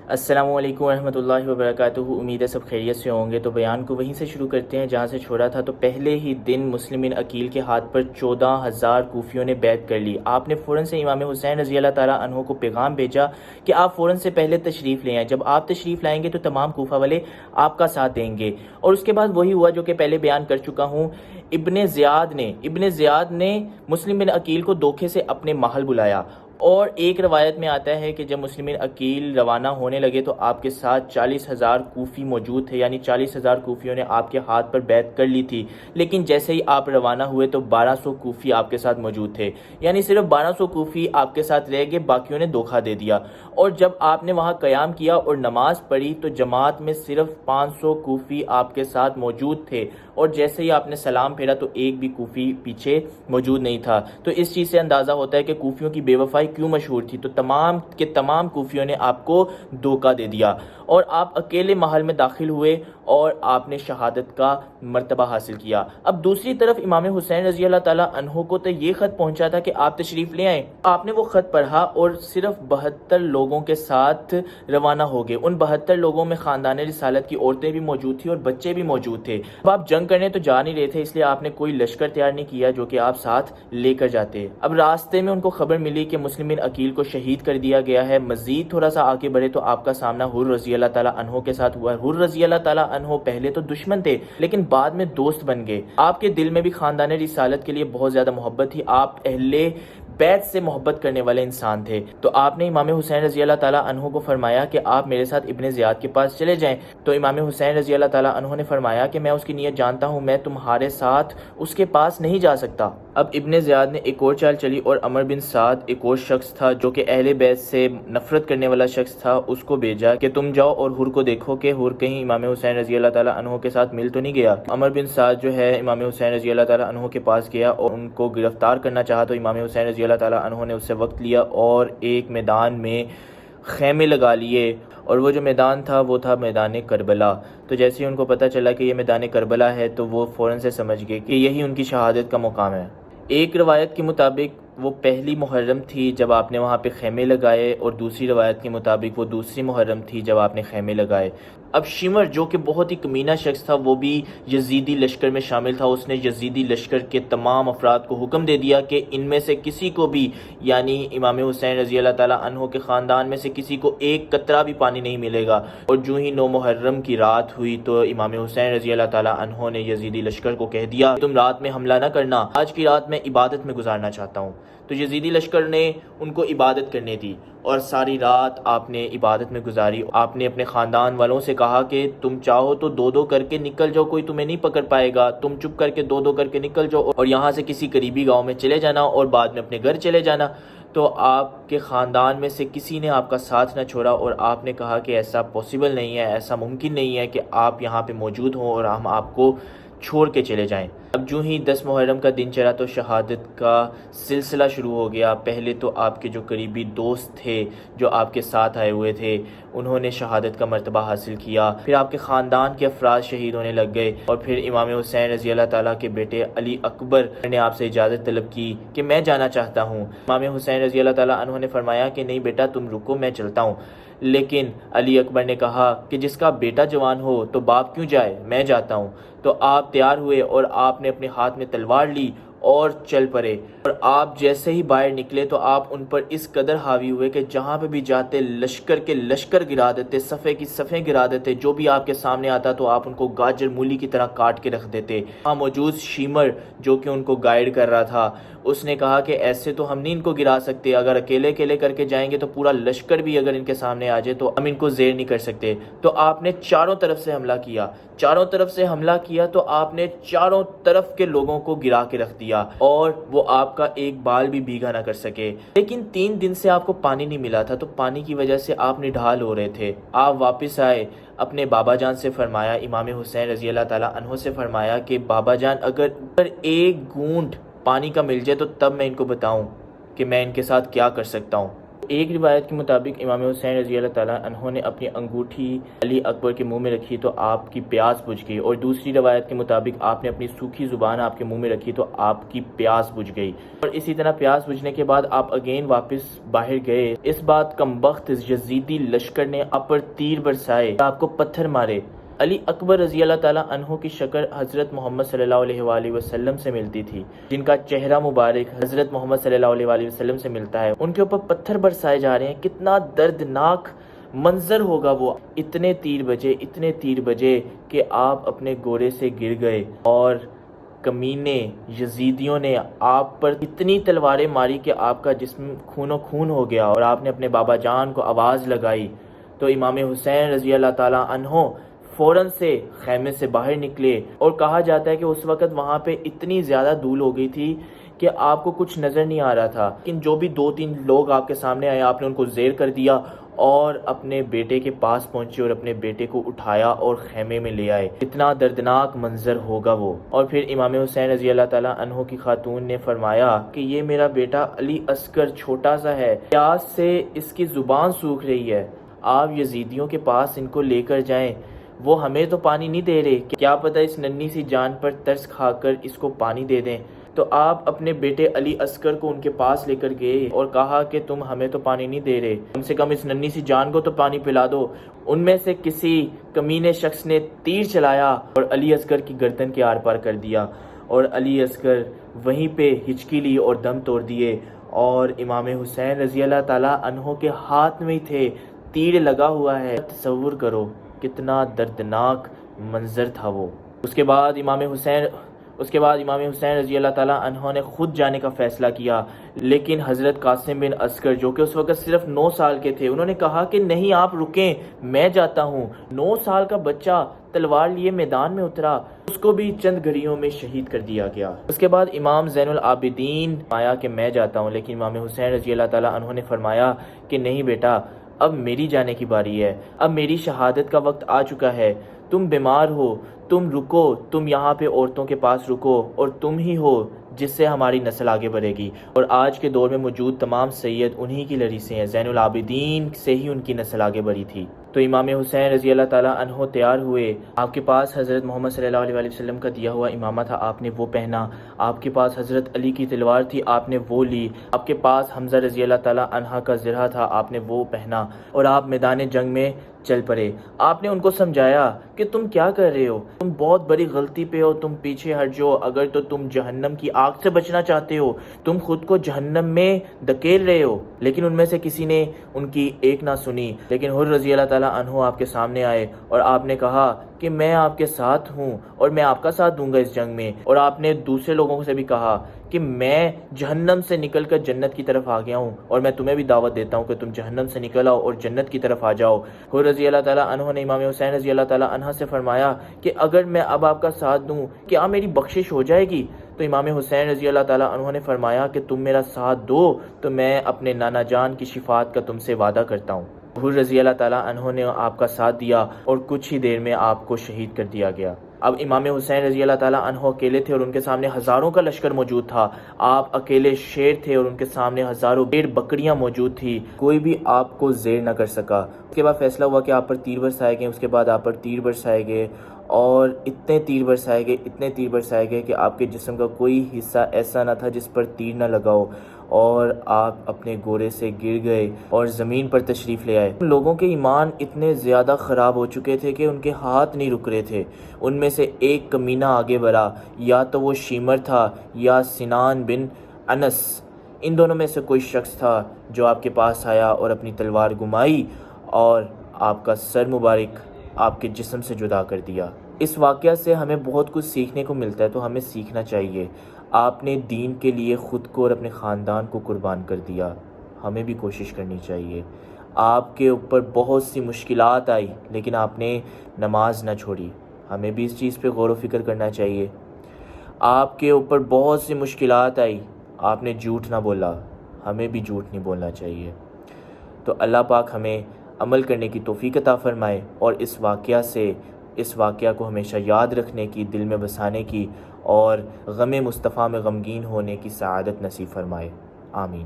السلام علیکم ورحمۃ اللہ وبرکاتہ۔ امید ہے سب خیریت سے ہوں گے۔ تو بیان کو وہیں سے شروع کرتے ہیں جہاں سے چھوڑا تھا۔ تو پہلے ہی دن مسلم بن عقیل کے ہاتھ پر 14,000 کوفیوں نے بیعت کر لی۔ آپ نے فوراً سے امام حسین رضی اللہ تعالیٰ عنہ کو پیغام بھیجا کہ آپ فوراً سے پہلے تشریف لے آئیں، جب آپ تشریف لائیں گے تو تمام کوفہ والے آپ کا ساتھ دیں گے۔ اور اس کے بعد وہی ہوا جو کہ پہلے بیان کر چکا ہوں۔ ابن زیاد نے مسلم بن عقیل کو دھوکے سے اپنے محل بلایا، اور ایک روایت میں آتا ہے کہ جب مسلم بن عقیل روانہ ہونے لگے تو آپ کے ساتھ 40,000 کوفی موجود تھے، یعنی 40,000 کوفیوں نے آپ کے ہاتھ پر بیعت کر لی تھی۔ لیکن جیسے ہی آپ روانہ ہوئے تو 1,200 کوفی آپ کے ساتھ موجود تھے، یعنی صرف 1,200 کوفی آپ کے ساتھ رہ گئے، باقیوں نے دھوکہ دے دیا۔ اور جب آپ نے وہاں قیام کیا اور نماز پڑھی تو جماعت میں صرف 500 کوفی آپ کے ساتھ موجود تھے، اور جیسے ہی آپ نے سلام پھیرا تو ایک بھی کوفی پیچھے موجود نہیں تھا۔ تو اس چیز سے اندازہ ہوتا ہے کہ کوفیوں کی بے وفائی کیوں مشہور تھی۔ تو تمام کے تمام کوفیوں نے آپ کو دھوکہ دے دیا، اور آپ اکیلے محل میں داخل ہوئے اور آپ نے شہادت کا مرتبہ حاصل کیا۔ اب دوسری طرف امام حسین رضی اللہ تعالیٰ عنہ کو تو یہ خط پہنچا تھا کہ آپ تشریف لے آئیں۔ آپ نے وہ خط پڑھا اور صرف 72 لوگوں کے ساتھ روانہ ہو گئے۔ ان 72 لوگوں میں خاندان رسالت کی عورتیں بھی موجود تھیں اور بچے بھی موجود تھے۔ اب آپ جنگ کرنے تو جا نہیں رہے تھے، اس لیے آپ نے کوئی لشکر تیار نہیں کیا جو کہ آپ ساتھ لے کر جاتے۔ اب راستے میں ان کو خبر ملی کہ مسلم بن عقیل کو شہید کر دیا گیا ہے۔ مزید تھوڑا سا آگے بڑھے تو آپ کا سامنا حر رضی اللہ تعالیٰ عنہ کے ساتھ ہوا۔ حر رضی اللہ تعالیٰ عنہ پہلے تو دشمن تھے لیکن بعد میں دوست بن گئے۔ آپ کے دل میں بھی خاندان رسالت کے لیے بہت زیادہ محبت تھی، آپ اہل بیت سے محبت کرنے والے انسان تھے۔ تو آپ نے امام حسین رضی اللہ تعالیٰ عنہ کو فرمایا کہ آپ میرے ساتھ ابن زیاد کے پاس چلے جائیں۔ تو امام حسین رضی اللہ تعالیٰ عنہ نے فرمایا کہ میں اس کی نیت جانتا ہوں، میں تمہارے ساتھ اس کے پاس نہیں جا سکتا۔ اب ابن زیاد نے ایک اور چال چلی اور عمر بن سعد ایک اور شخص تھا جو کہ اہل بیت سے نفرت کرنے والا شخص تھا، اس کو بھیجا کہ تم جاؤ اور حر کو دیکھو کہ حر کہیں امام حسین رضی اللہ تعالیٰ عنہ کے ساتھ مل تو نہیں گیا۔ عمر بن سعد جو ہے امام حسین رضی اللہ تعالیٰ عنہ کے پاس گیا اور ان کو گرفتار کرنا چاہا، تو امام حسین رضی اللہ تعالیٰ عنہ نے اس سے وقت لیا اور ایک میدان میں خیمے لگا لیے، اور وہ جو میدان تھا وہ تھا میدان کربلا۔ تو جیسے ہی ان کو پتہ چلا کہ یہ میدان کربلا ہے تو وہ فوراً سے سمجھ گئے کہ یہی ان کی شہادت کا مقام ہے۔ ایک روایت کے مطابق وہ پہلی محرم تھی جب آپ نے وہاں پہ خیمے لگائے، اور دوسری روایت کے مطابق وہ دوسری محرم تھی جب آپ نے خیمے لگائے۔ اب شمر جو کہ بہت ہی کمینہ شخص تھا وہ بھی یزیدی لشکر میں شامل تھا۔ اس نے یزیدی لشکر کے تمام افراد کو حکم دے دیا کہ ان میں سے کسی کو بھی، یعنی امام حسین رضی اللہ تعالیٰ عنہ کے خاندان میں سے کسی کو ایک قطرہ بھی پانی نہیں ملے گا۔ اور جو ہی 9 محرم کی رات ہوئی تو امام حسین رضی اللہ تعالیٰ عنہ نے یزیدی لشکر کو کہہ دیا تم رات میں حملہ نہ کرنا، آج کی رات میں عبادت میں گزارنا چاہتا ہوں۔ تو یزیدی لشکر نے ان کو عبادت کرنے دی اور ساری رات آپ نے عبادت میں گزاری۔ آپ نے اپنے خاندان والوں سے کہا کہ تم چاہو تو 2-2 کر کے نکل جاؤ، کوئی تمہیں نہیں پکڑ پائے گا، تم چپ کر کے 2-2 کر کے نکل جاؤ اور یہاں سے کسی قریبی گاؤں میں چلے جانا اور بعد میں اپنے گھر چلے جانا۔ تو آپ کے خاندان میں سے کسی نے آپ کا ساتھ نہ چھوڑا اور آپ نے کہا کہ ایسا پاسبل نہیں ہے، ایسا ممکن نہیں ہے کہ آپ یہاں پہ موجود ہوں اور ہم آپ کو چھوڑ کے چلے جائیں۔ اب جو ہی 10 محرم کا دن چلا تو شہادت کا سلسلہ شروع ہو گیا۔ پہلے تو آپ کے جو قریبی دوست تھے جو آپ کے ساتھ آئے ہوئے تھے انہوں نے شہادت کا مرتبہ حاصل کیا، پھر آپ کے خاندان کے افراد شہید ہونے لگ گئے، اور پھر امام حسین رضی اللہ تعالیٰ کے بیٹے علی اکبر نے آپ سے اجازت طلب کی کہ میں جانا چاہتا ہوں۔ امام حسین رضی اللہ تعالیٰ عنہ نے فرمایا کہ نہیں بیٹا تم رکو، میں چلتا ہوں۔ لیکن علی اکبر نے کہا کہ جس کا بیٹا جوان ہو تو باپ کیوں جائے، میں جاتا ہوں۔ تو آپ تیار ہوئے اور آپ نے اپنے ہاتھ میں تلوار لی اور چل پڑے، اور آپ جیسے ہی باہر نکلے تو آپ ان پر اس قدر حاوی ہوئے کہ جہاں پہ بھی جاتے لشکر کے لشکر گرا دیتے، صفے کی صفیں گرا دیتے، جو بھی آپ کے سامنے آتا تو آپ ان کو گاجر مولی کی طرح کاٹ کے رکھ دیتے۔ وہاں موجود شیمر جو کہ ان کو گائیڈ کر رہا تھا اس نے کہا کہ ایسے تو ہم نہیں ان کو گرا سکتے، اگر اکیلے اکیلے کر کے جائیں گے تو پورا لشکر بھی اگر ان کے سامنے آ جائے تو ہم ان کو زیر نہیں کر سکتے۔ تو آپ نے چاروں طرف سے حملہ کیا، چاروں طرف سے حملہ کیا تو آپ نے چاروں طرف کے لوگوں کو گرا کے رکھ دیا اور وہ آپ کا ایک بال بھی بھیگا نہ کر سکے۔ لیکن 3 دن سے آپ کو پانی نہیں ملا تھا تو پانی کی وجہ سے آپ نڈھال ہو رہے تھے۔ آپ واپس آئے، اپنے بابا جان سے فرمایا، امام حسین رضی اللہ تعالیٰ عنہ سے فرمایا کہ بابا جان اگر ایک گھونٹ پانی کا مل جائے تو تب میں ان کو بتاؤں کہ میں ان کے ساتھ کیا کر سکتا ہوں۔ ایک روایت کے مطابق امام حسین رضی اللہ تعالیٰ عنہ نے اپنی انگوٹھی علی اکبر کے منہ میں رکھی تو آپ کی پیاس بجھ گئی، اور دوسری روایت کے مطابق آپ نے اپنی سوکھی زبان آپ کے منہ میں رکھی تو آپ کی پیاس بجھ گئی، اور اسی طرح پیاس بجھنے کے بعد آپ اگین واپس باہر گئے۔ اس بات کمبخت یزیدی لشکر نے آپ پر تیر برسائے، آپ کو پتھر مارے۔ علی اکبر رضی اللہ تعالیٰ عنہ کی شکل حضرت محمد صلی اللہ علیہ وآلہ وسلم سے ملتی تھی، جن کا چہرہ مبارک حضرت محمد صلی اللہ علیہ وآلہ وسلم سے ملتا ہے، ان کے اوپر پتھر برسائے جا رہے ہیں۔ کتنا دردناک منظر ہوگا وہ، اتنے تیر بجے کہ آپ اپنے گھوڑے سے گر گئے، اور کمینے یزیدیوں نے آپ پر اتنی تلواریں ماری کہ آپ کا جسم خون و خون ہو گیا، اور آپ نے اپنے بابا جان کو آواز لگائی تو امام حسین رضی اللہ تعالیٰ عنہ فوراً سے خیمے سے باہر نکلے، اور کہا جاتا ہے کہ اس وقت وہاں پہ اتنی زیادہ دھول ہو گئی تھی کہ آپ کو کچھ نظر نہیں آ رہا تھا، لیکن جو بھی 2-3 لوگ آپ کے سامنے آئے آپ نے ان کو زیر کر دیا اور اپنے بیٹے کے پاس پہنچے اور اپنے بیٹے کو اٹھایا اور خیمے میں لے آئے۔ اتنا دردناک منظر ہوگا وہ۔ اور پھر امام حسین رضی اللہ تعالیٰ عنہ کی خاتون نے فرمایا کہ یہ میرا بیٹا علی اصغر چھوٹا سا ہے، پیاس سے اس کی زبان سوکھ رہی ہے، آپ یزیدیوں کے پاس ان کو لے کر جائیں، وہ ہمیں تو پانی نہیں دے رہے، کیا پتہ اس ننھی سی جان پر ترس کھا کر اس کو پانی دے دیں۔ تو آپ اپنے بیٹے علی اصغر کو ان کے پاس لے کر گئے اور کہا کہ تم ہمیں تو پانی نہیں دے رہے، کم سے کم اس ننھی سی جان کو تو پانی پلا دو۔ ان میں سے کسی کمینے شخص نے تیر چلایا اور علی اصغر کی گردن کے آر پار کر دیا، اور علی اصغر وہیں پہ ہچکی لی اور دم توڑ دیے، اور امام حسین رضی اللہ تعالیٰ عنہ کے ہاتھ میں ہی تھے، تیر لگا ہوا ہے۔ تصور کرو کتنا دردناک منظر تھا وہ۔ اس کے بعد امام حسین رضی اللہ تعالیٰ عنہ نے خود جانے کا فیصلہ کیا، لیکن حضرت قاسم بن عسکر جو کہ اس وقت صرف 9 سال کے تھے، انہوں نے کہا کہ نہیں آپ رکیں، میں جاتا ہوں۔ 9 سال کا بچہ تلوار لیے میدان میں اترا، اس کو بھی چند گھڑیوں میں شہید کر دیا گیا۔ اس کے بعد امام زین العابدین آیا کہ میں جاتا ہوں، لیکن امام حسین رضی اللہ تعالیٰ عنہ نے فرمایا کہ نہیں بیٹا، اب میری جانے کی باری ہے، اب میری شہادت کا وقت آ چکا ہے، تم بیمار ہو، تم رکو، تم یہاں پہ عورتوں کے پاس رکو، اور تم ہی ہو جس سے ہماری نسل آگے بڑھے گی، اور آج کے دور میں موجود تمام سید انہی کی لڑی سے ہیں، زین العابدین سے ہی ان کی نسل آگے بڑھی تھی۔ تو امام حسین رضی اللہ تعالیٰ عنہ تیار ہوئے، آپ کے پاس حضرت محمد صلی اللہ علیہ وآلہ وسلم کا دیا ہوا امامہ تھا، آپ نے وہ پہنا، آپ کے پاس حضرت علی کی تلوار تھی، آپ نے وہ لی، آپ کے پاس حمزہ رضی اللہ تعالیٰ عنہ کا زرہ تھا، آپ نے وہ پہنا، اور آپ میدان جنگ میں چل پڑے۔ آپ نے ان کو سمجھایا کہ تم کیا کر رہے ہو، تم بہت بڑی غلطی پہ ہو، تم پیچھے ہٹ جاؤ، اگر تو تم جہنم کی آگ سے بچنا چاہتے ہو، تم خود کو جہنم میں دھکیل رہے ہو۔ لیکن ان میں سے کسی نے ان کی ایک نہ سنی، لیکن حر رضی اللہ تعالیٰ عنہ آپ کے سامنے آئے اور آپ نے کہا کہ میں آپ کے ساتھ ہوں اور میں آپ کا ساتھ دوں گا اس جنگ میں، اور آپ نے دوسرے لوگوں سے بھی کہا کہ میں جہنم سے نکل کر جنت کی طرف آ گیا ہوں، اور میں تمہیں بھی دعوت دیتا ہوں کہ تم جہنم سے نکل آؤ اور جنت کی طرف آ جاؤ۔ حر رضی اللہ تعالیٰ عنہ نے امام حسین رضی اللہ تعالیٰ عنہ سے فرمایا کہ اگر میں اب آپ کا ساتھ دوں کیا میری بخشش ہو جائے گی؟ تو امام حسین رضی اللہ تعالیٰ عنہ نے فرمایا کہ تم میرا ساتھ دو تو میں اپنے نانا جان کی شفاعت کا تم سے وعدہ کرتا ہوں۔ حر رضی اللہ تعالیٰ عنہ نے آپ کا ساتھ دیا اور کچھ ہی دیر میں آپ کو شہید کر دیا گیا۔ اب امام حسین رضی اللہ تعالیٰ عنہ اکیلے تھے اور ان کے سامنے ہزاروں کا لشکر موجود تھا، آپ اکیلے شیر تھے اور ان کے سامنے ہزاروں بھیڑ بکریاں موجود تھی، کوئی بھی آپ کو زیر نہ کر سکا۔ اس کے بعد فیصلہ ہوا کہ آپ پر تیر برسائے گئے، اس کے بعد آپ پر تیر برسائے گئے، اور اتنے تیر برسائے گئے کہ آپ کے جسم کا کوئی حصہ ایسا نہ تھا جس پر تیر نہ لگا ہو، اور آپ اپنے گھوڑے سے گر گئے اور زمین پر تشریف لے آئے۔ لوگوں کے ایمان اتنے زیادہ خراب ہو چکے تھے کہ ان کے ہاتھ نہیں رک رہے تھے۔ ان میں سے ایک کمینہ آگے بڑھا، یا تو وہ شیمر تھا یا سنان بن انس، ان دونوں میں سے کوئی شخص تھا جو آپ کے پاس آیا اور اپنی تلوار گھمائی اور آپ کا سر مبارک آپ کے جسم سے جدا کر دیا۔ اس واقعہ سے ہمیں بہت کچھ سیکھنے کو ملتا ہے، تو ہمیں سیکھنا چاہیے۔ آپ نے دین کے لیے خود کو اور اپنے خاندان کو قربان کر دیا، ہمیں بھی کوشش کرنی چاہیے۔ آپ کے اوپر بہت سی مشکلات آئی لیکن آپ نے نماز نہ چھوڑی، ہمیں بھی اس چیز پہ غور و فکر کرنا چاہیے۔ آپ کے اوپر بہت سی مشکلات آئی، آپ نے جھوٹ نہ بولا، ہمیں بھی جھوٹ نہیں بولنا چاہیے۔ تو اللہ پاک ہمیں عمل کرنے کی توفیق عطا فرمائے، اور اس واقعہ کو ہمیشہ یاد رکھنے کی، دل میں بسانے کی، اور غم مصطفیٰ میں غمگین ہونے کی سعادت نصیب فرمائے۔ آمین۔